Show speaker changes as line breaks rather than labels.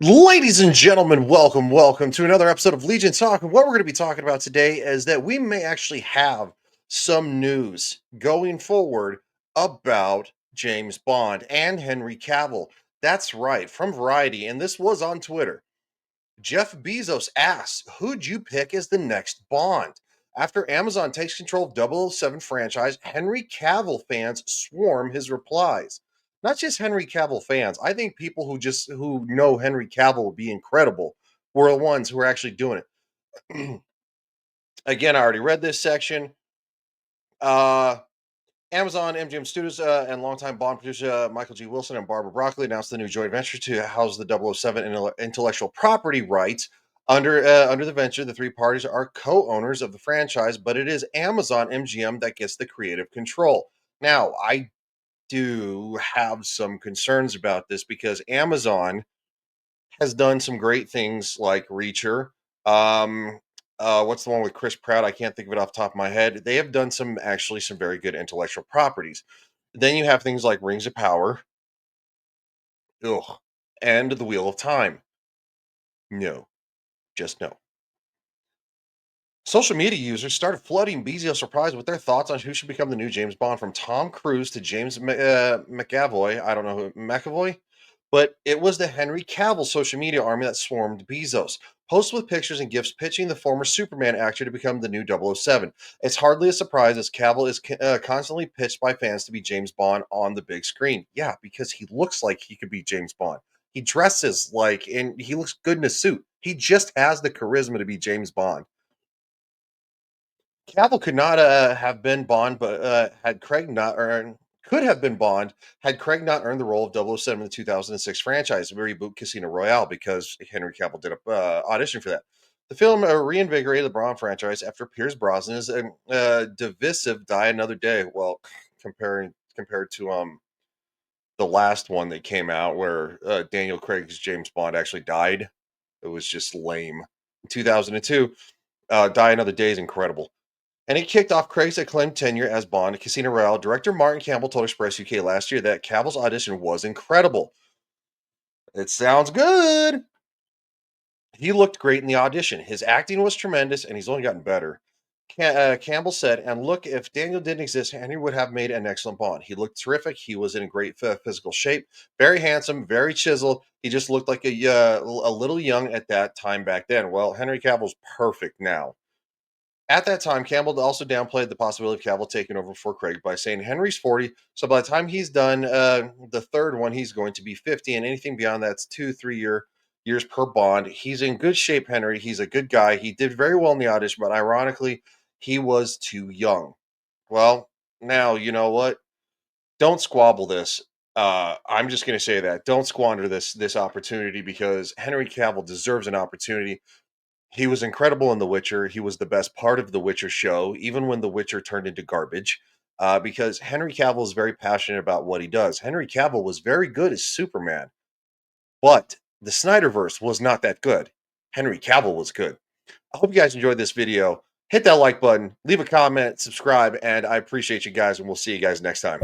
Ladies and gentlemen, welcome to another episode of Legion Talk. And what we're going to be talking about today is that we may actually have some news going forward about James Bond and Henry Cavill. That's right, from Variety, and this was on Twitter. Jeff Bezos asks, who'd you pick as the next Bond? After Amazon takes control of 007 franchise, Henry Cavill fans swarm his replies. Not just Henry Cavill fans. I think people who know Henry Cavill would be incredible were the ones who are actually doing it. Again, I already read this section. Uh Amazon MGM Studios and longtime Bond producer Michael G. Wilson and Barbara Broccoli announced the new joint venture to house the 007 intellectual property rights. Under the venture, the three parties are co-owners of the franchise, but it is Amazon MGM that gets the creative control. Now, I do have some concerns about this because Amazon has done some great things like Reacher. What's the one with Chris Pratt? I can't think of it off the top of my head. They have done some very good intellectual properties. Then you have things like Rings of Power, ugh, and The Wheel of Time. No, just no. Social media users started flooding Bezos Surprise with their thoughts on who should become the new James Bond, from Tom Cruise to James McAvoy. I don't know who McAvoy, but it was the Henry Cavill social media army that swarmed Bezos. Posts with pictures and gifs pitching the former Superman actor to become the new 007. It's hardly a surprise as Cavill is constantly pitched by fans to be James Bond on the big screen. Yeah, because he looks like he could be James Bond. He dresses like, and he looks good in a suit. He just has the charisma to be James Bond. Cavill could not have been Bond, but had Craig not earned could have been Bond had Craig not earned the role of 007 in the 2006 franchise reboot Casino Royale, because Henry Cavill did a audition for that. The film reinvigorated the Bond franchise after Pierce Brosnan's divisive Die Another Day. Well, compared to the last one that came out where Daniel Craig's James Bond actually died, it was just lame. In 2002, Die Another Day is incredible. And he kicked off Craig's acclaimed tenure as Bond at Casino Royale. Director Martin Campbell told Express UK last year that Cavill's audition was incredible. It sounds good. He looked great in the audition. His acting was tremendous, and he's only gotten better. Campbell said, and look, if Daniel didn't exist, Henry would have made an excellent Bond. He looked terrific. He was in great physical shape, very handsome, very chiseled. He just looked like a little young at that time back then. Well, Henry Cavill's perfect now. At that time, Campbell also downplayed the possibility of Cavill taking over for Craig by saying Henry's 40, so by the time he's done the third one, he's going to be 50, and anything beyond that's 2, 3 years per Bond. He's in good shape, Henry. He's a good guy. He did very well in the audition, but ironically, he was too young. Well, now you know what? Don't squabble this. I'm just going to say that. Don't squander this opportunity, because Henry Cavill deserves an opportunity. He was incredible in The Witcher. He was the best part of The Witcher show, even when The Witcher turned into garbage, because Henry Cavill is very passionate about what he does. Henry Cavill was very good as Superman, but the Snyderverse was not that good. Henry Cavill was good. I hope you guys enjoyed this video. Hit that like button, leave a comment, subscribe, and I appreciate you guys, and we'll see you guys next time.